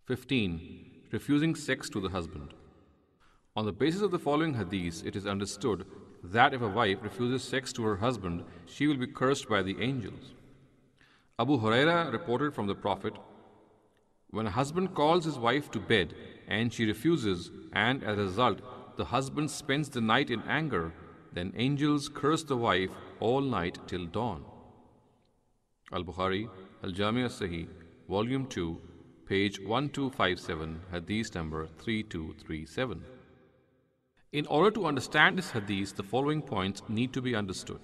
15. Refusing sex to the husband. On the basis of the following hadith, it is understood that if a wife refuses sex to her husband, she will be cursed by the angels. Abu Huraira reported from the Prophet, when a husband calls his wife to bed and she refuses, and as a result the husband spends the night in anger, then angels curse the wife all night till dawn. Al-Bukhari, Al-Jami' As-Sahih, Volume 2, page 1257, Hadith number 3237. In order to understand this hadith, the following points need to be understood.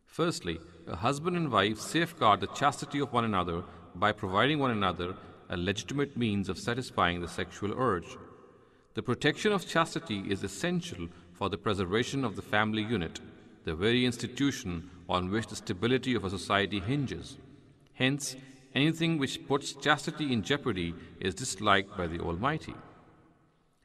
Firstly, a husband and wife safeguard the chastity of one another by providing one another a legitimate means of satisfying the sexual urge. The protection of chastity is essential for the preservation of the family unit, the very institution on which the stability of a society hinges. Hence, anything which puts chastity in jeopardy is disliked by the Almighty.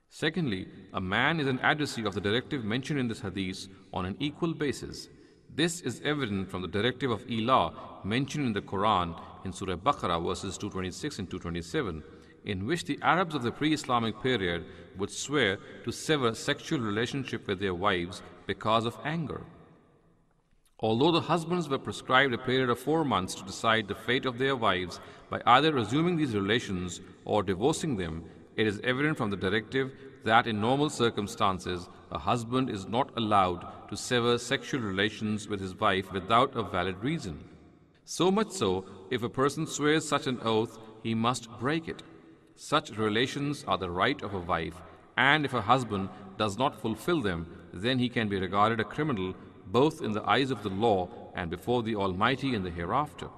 Secondly, a man is an adversary of the directive mentioned in this hadith on an equal basis. This is evident from the directive of Ilah mentioned in the Quran in Surah Baqarah verses 226 and 227, in which the Arabs of the pre-Islamic period would swear to sever sexual relationship with their wives because of anger. Although the husbands were prescribed a period of 4 months to decide the fate of their wives by either resuming these relations or divorcing them, it is evident from the directive that in normal circumstances, a husband is not allowed to sever sexual relations with his wife without a valid reason. So much so, if a person swears such an oath, he must break it. Such relations are the right of a wife, and if a husband does not fulfill them, then he can be regarded a criminal both in the eyes of the law and before the Almighty in the hereafter.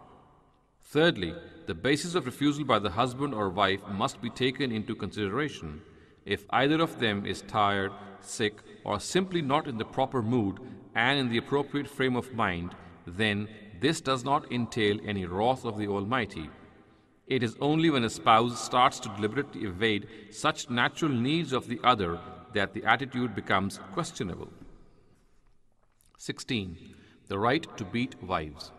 Thirdly, the basis of refusal by the husband or wife must be taken into consideration. If either of them is tired, sick, or simply not in the proper mood and in the appropriate frame of mind, then this does not entail any wrath of the Almighty. It is only when a spouse starts to deliberately evade such natural needs of the other that the attitude becomes questionable. 16. The right to beat wives.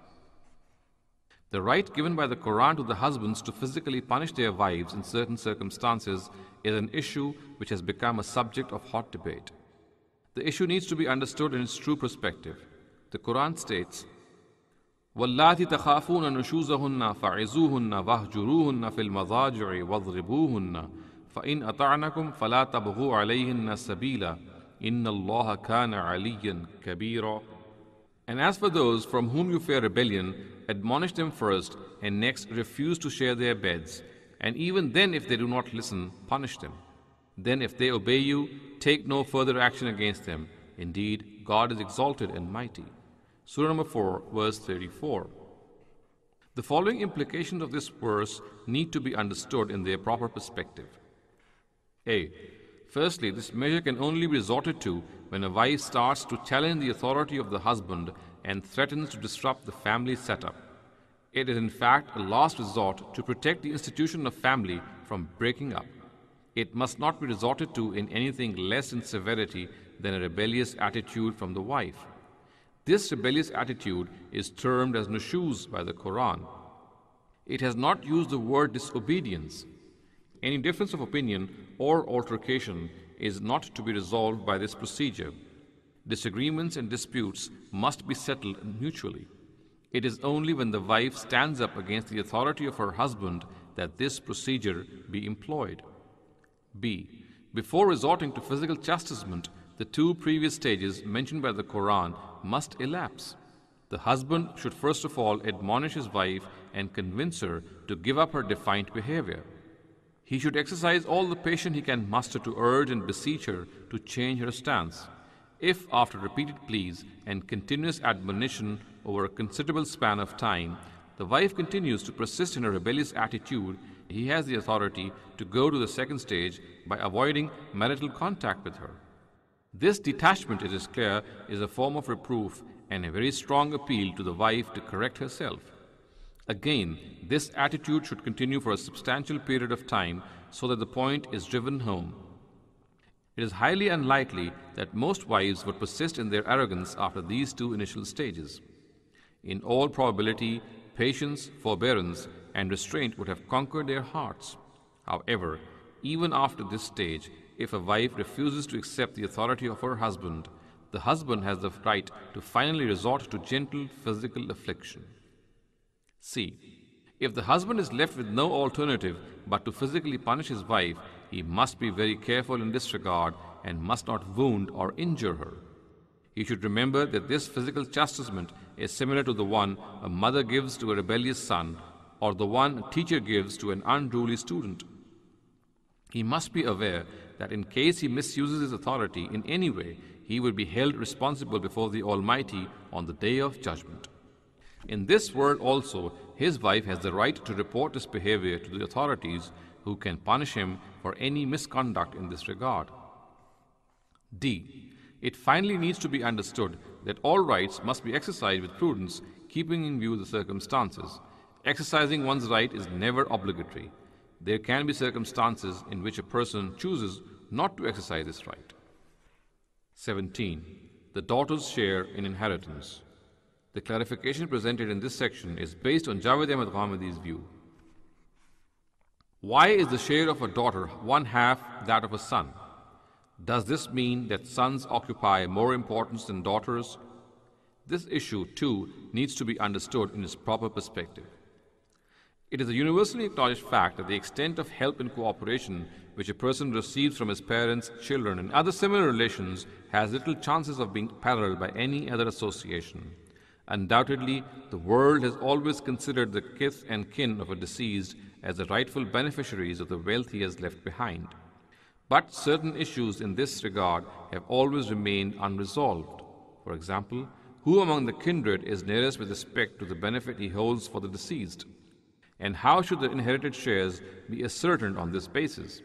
The right given by the Quran to the husbands to physically punish their wives in certain circumstances is an issue which has become a subject of hot debate. The issue needs to be understood in its true perspective. The Quran states, وَاللَّاتِ تَخَافُونَ نُشُوزَهُنَّ فَعِزُوهُنَّ وَاهْجُرُوهُنَّ فِي الْمَضَاجِعِ وَاضْرِبُوهُنَّ فَإِنْ أَطَعْنَكُمْ فَلَا تَبْغُوا عَلَيْهِنَّ سَبِيلًا إِنَّ اللَّهَ كَانَ عَلِيًّا كَبِيرًا. And as for those from whom you fear rebellion, admonish them first, and next refuse to share their beds. And even then, if they do not listen, punish them. Then if they obey you, take no further action against them. Indeed, God is exalted and mighty. Surah number 4, verse 34. The following implications of this verse need to be understood in their proper perspective. A. Firstly, this measure can only be resorted to when a wife starts to challenge the authority of the husband and threatens to disrupt the family setup. It is in fact a last resort to protect the institution of family from breaking up. It must not be resorted to in anything less in severity than a rebellious attitude from the wife. This rebellious attitude is termed as nushuz by the Quran. It has not used the word disobedience. Any difference of opinion or altercation is not to be resolved by this procedure. Disagreements and disputes must be settled mutually. It is only when the wife stands up against the authority of her husband that this procedure be employed. B. Before resorting to physical chastisement, the 2 previous stages mentioned by the Quran must elapse. The husband should first of all admonish his wife and convince her to give up her defiant behavior. He should exercise all the patience he can muster to urge and beseech her to change her stance. If, after repeated pleas and continuous admonition over a considerable span of time, the wife continues to persist in her rebellious attitude, he has the authority to go to the second stage by avoiding marital contact with her. This detachment, it is clear, is a form of reproof and a very strong appeal to the wife to correct herself. Again, this attitude should continue for a substantial period of time so that the point is driven home. It is highly unlikely that most wives would persist in their arrogance after these 2 initial stages. In all probability, patience, forbearance, and restraint would have conquered their hearts. However, even after this stage, if a wife refuses to accept the authority of her husband, the husband has the right to finally resort to gentle physical affliction. C. If the husband is left with no alternative but to physically punish his wife, he must be very careful in this regard and must not wound or injure her. He should remember that this physical chastisement is similar to the one a mother gives to a rebellious son or the one a teacher gives to an unruly student. He must be aware that in case he misuses his authority in any way, he will be held responsible before the Almighty on the day of judgment. In this world also, his wife has the right to report this behavior to the authorities, who can punish him for any misconduct in this regard. D. It finally needs to be understood that all rights must be exercised with prudence, keeping in view the circumstances. Exercising one's right is never obligatory. There can be circumstances in which a person chooses not to exercise this right. 17. The daughter's share in inheritance. The clarification presented in this section is based on Javed Ahmad Ghamedi's view. Why is the share of a daughter one half that of a son? Does this mean that sons occupy more importance than daughters? This issue, too, needs to be understood in its proper perspective. It is a universally acknowledged fact that the extent of help and cooperation which a person receives from his parents, children, and other similar relations has little chances of being paralleled by any other association. Undoubtedly, the world has always considered the kith and kin of a deceased as the rightful beneficiaries of the wealth he has left behind. But certain issues in this regard have always remained unresolved. For example, who among the kindred is nearest with respect to the benefit he holds for the deceased? And how should the inherited shares be ascertained on this basis?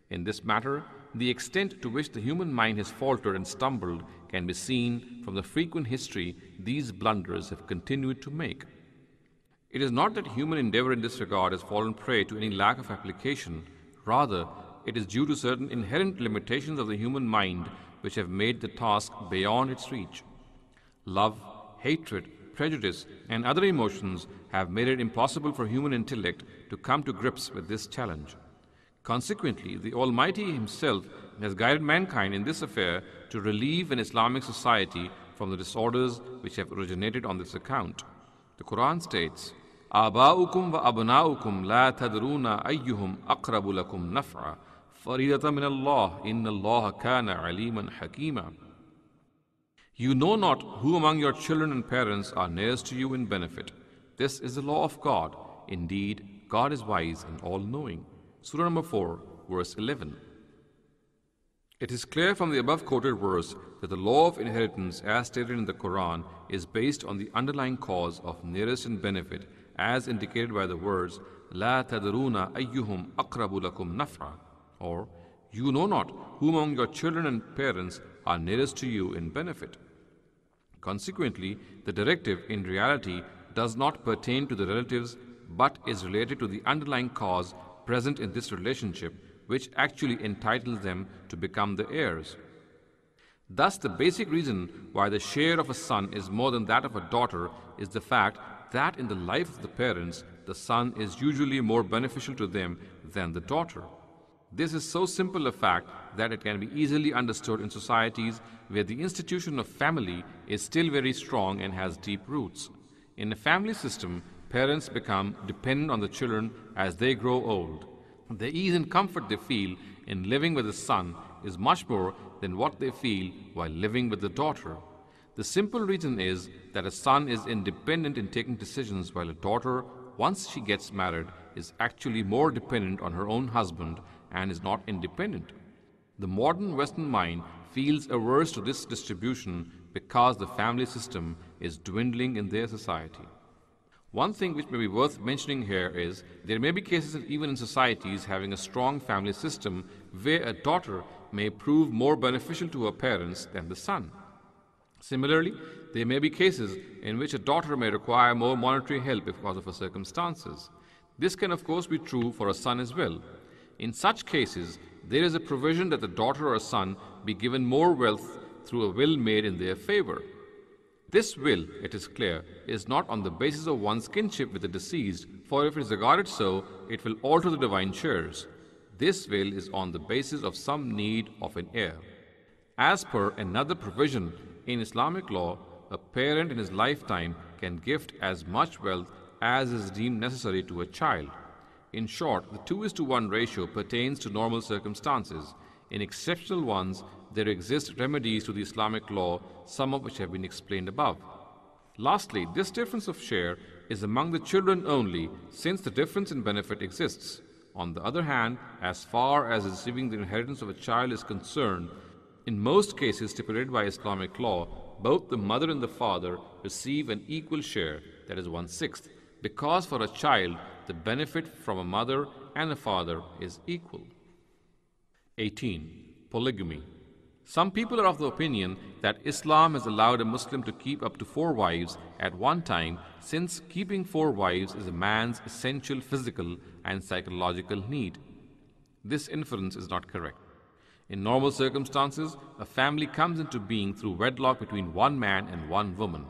In this matter, the extent to which the human mind has faltered and stumbled can be seen from the frequent history these blunders have continued to make. It is not that human endeavor in this regard has fallen prey to any lack of application. Rather, it is due to certain inherent limitations of the human mind which have made the task beyond its reach. Love, hatred, prejudice, and other emotions have made it impossible for human intellect to come to grips with this challenge. Consequently, the Almighty Himself has guided mankind in this affair to relieve an Islamic society from the disorders which have originated on this account. The Quran states, آباؤكم وأبناؤكم لا تدرون أيهم أقرب لكم نفعا فريضة من الله إن الله كان عليما حكيما. You know not who among your children and parents are nearest to you in benefit. This is the law of God. Indeed, God is wise and all-knowing. Surah number 4, verse 11. It is clear from the above quoted verse that the law of inheritance as stated in the Quran is based on the underlying cause of nearest in benefit as indicated by the words لا تدرون أيهم أقرب لكم نفعا, or you know not who among your children and parents are nearest to you in benefit. Consequently, the directive in reality does not pertain to the relatives but is related to the underlying cause present in this relationship, which actually entitles them to become the heirs. Thus, the basic reason why the share of a son is more than that of a daughter is the fact that in the life of the parents, the son is usually more beneficial to them than the daughter. This is so simple a fact that it can be easily understood in societies where the institution of family is still very strong and has deep roots. In a family system, parents become dependent on the children as they grow old. The ease and comfort they feel in living with a son is much more than what they feel while living with the daughter. The simple reason is that a son is independent in taking decisions while a daughter, once she gets married, is actually more dependent on her own husband and is not independent. The modern Western mind feels averse to this distribution because the family system is dwindling in their society. One thing which may be worth mentioning here is there may be cases even in societies having a strong family system where a daughter may prove more beneficial to her parents than the son. Similarly, there may be cases in which a daughter may require more monetary help because of her circumstances. This can of course be true for a son as well. In such cases, there is a provision that the daughter or son be given more wealth through a will made in their favor. This will, it is clear, is not on the basis of one's kinship with the deceased, for if it is regarded so, it will alter the divine shares. this will is on the basis of some need of an heir. As per another provision in Islamic law, a parent in his lifetime can gift as much wealth as is deemed necessary to a child. In short, the 2:1 ratio pertains to normal circumstances. In exceptional ones, there exist remedies to the Islamic law, some of which have been explained above. Lastly, this difference of share is among the children only, since the difference in benefit exists. On the other hand, as far as receiving the inheritance of a child is concerned, in most cases stipulated by Islamic law, both the mother and the father receive an equal share, that is 1/6, because for a child, the benefit from a mother and a father is equal. 18. Polygamy. Some people are of the opinion that Islam has allowed a Muslim to keep up to 4 wives at one time, since keeping 4 wives is a man's essential physical and psychological need. This inference is not correct. In normal circumstances, a family comes into being through wedlock between one man and one woman.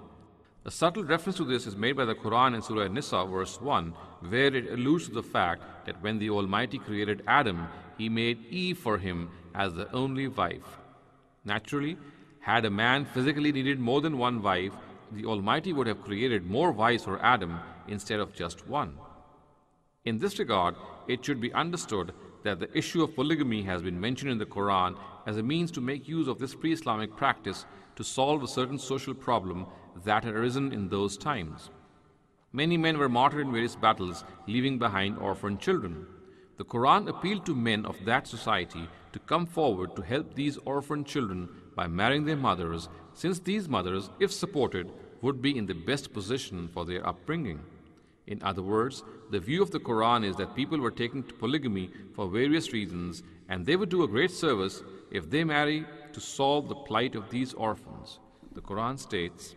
A subtle reference to this is made by the Quran in Surah An-Nisa verse 1, where it alludes to the fact that when the Almighty created Adam, He made Eve for him as the only wife. Naturally, had a man physically needed more than one wife, the Almighty would have created more wives for Adam instead of just one. In this regard, it should be understood that the issue of polygamy has been mentioned in the Quran as a means to make use of this pre-Islamic practice to solve a certain social problem that had arisen in those times. Many men were martyred in various battles, leaving behind orphan children. The Quran appealed to men of that society to come forward to help these orphan children by marrying their mothers, since these mothers, if supported, would be in the best position for their upbringing. In other words, the view of the Quran is that people were taken to polygamy for various reasons, and they would do a great service if they marry to solve the plight of these orphans. The Quran states,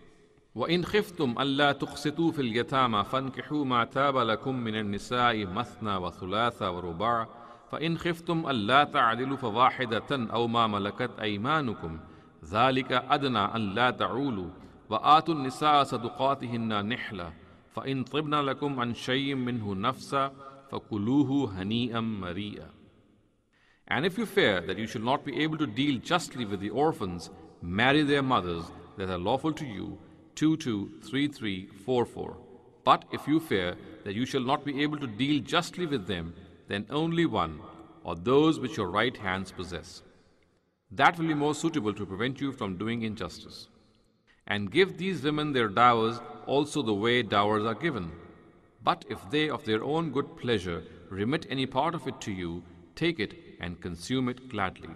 وَإِنْ خِفْتُمْ أَلَّا تُقْسِطُوا فِي الْيَتَامَى فَانكِحُوا مَا تَابَ لَكُم مِّنَ النِّسَاءِ مَثْنَى وَثُلَاثَ وَرُبَاعَ فَإِنْ خِفْتُمْ أَلَّا تَعْدِلُوا فَوَاحِدَةً أَوْ مَا مَلَكَتْ أَيْمَانُكُمْ ذَلِكَ أَدْنَى أَن لَّا تَعُولُوا وَآتُوا النِّسَاءَ صَدُقَاتِهِنَّ نِحْلَةً فَإِنْ طِبْنَ لَكُمْ عَنْ شَيْءٍ مِّنْهُ نَفْسًا فَكُلُوهُ هَنِيئًا مَرِيئًا. And if you fear that you shall not be able to deal justly with the orphans, marry their mothers that are lawful to you. 223344. But if you fear that you shall not be able to deal justly with them, then only one, or those which your right hands possess. That will be more suitable to prevent you from doing injustice. And give these women their dowers also the way dowers are given. But if they of their own good pleasure remit any part of it to you, take it and consume it gladly.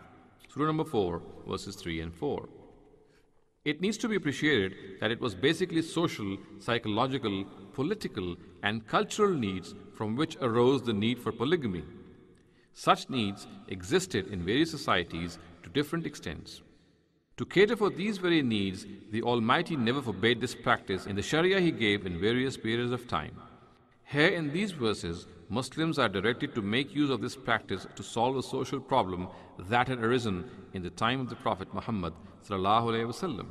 Surah number 4, verses 3 and 4. It needs to be appreciated that it was basically social, psychological, political, and cultural needs from which arose the need for polygamy. Such needs existed in various societies to different extents. To cater for these very needs, the Almighty never forbade this practice in the Sharia He gave in various periods of time. Here in these verses, Muslims are directed to make use of this practice to solve a social problem that had arisen in the time of the Prophet Muhammad ﷺ.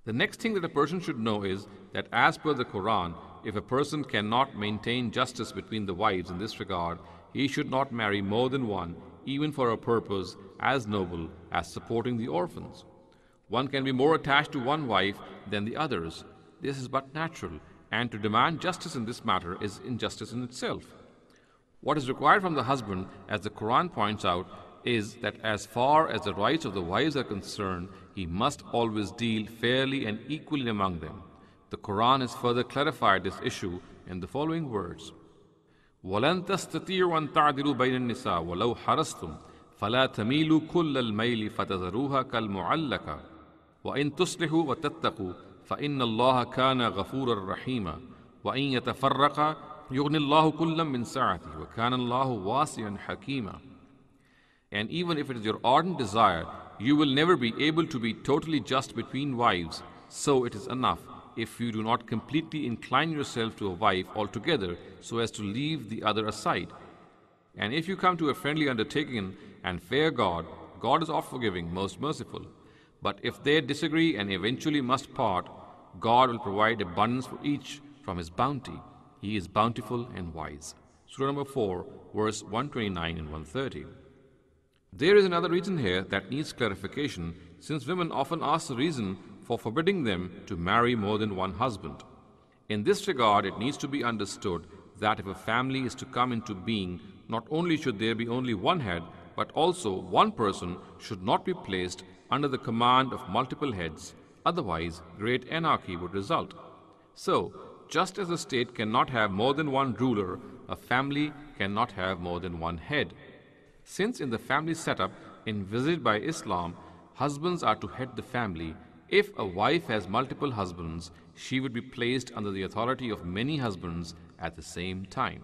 The next thing that a person should know is that as per the Quran, if a person cannot maintain justice between the wives in this regard, he should not marry more than one, even for a purpose as noble as supporting the orphans. One can be more attached to one wife than the others. This is but natural, and to demand justice in this matter is injustice in itself. What is required from the husband, as the Quran points out, is that as far as the rights of the wives are concerned, he must always deal fairly and equally among them. The Quran has further clarified this issue in the following words: وَلَن تَسْتَطِيعُوا أَن تَعْدِلُوا بَيْنَ النِّسَاءِ وَلَوْ حَرَصْتُمْ فَلَا تَمِيلُوا كُلَّ الْمَيْلِ فَتَذَرُوهَا كَالْمُعَلَّقَةِ وَإِن تُصْلِحُوا وَتَتَّقُوا فَإِنَّ اللَّهَ كَانَ غَفُورًا رَحِيمًا وَإِن يَتَفَرَّقَا يُغْنِ اللَّهُ كُلًّا مِّن سَعَتِهِ وَكَانَ اللَّهُ وَاسِعًا حَكِيمًا. And even if it is your ardent desire, you will never be able to be totally just between wives. So it is enough if you do not completely incline yourself to a wife altogether so as to leave the other aside. And if you come to a friendly undertaking and fear God, God is oft forgiving, most merciful. But if they disagree and eventually must part, God will provide abundance for each from His bounty. He is bountiful and wise. Surah number 4, verse 129 and 130. There is another reason here that needs clarification, since women often ask the reason for forbidding them to marry more than one husband. In this regard, it needs to be understood that if a family is to come into being, not only should there be only one head, but also one person should not be placed under the command of multiple heads, otherwise great anarchy would result. So, just as a state cannot have more than one ruler, a family cannot have more than one head. Since in the family setup envisaged by Islam, husbands are to head the family, if a wife has multiple husbands, she would be placed under the authority of many husbands at the same time.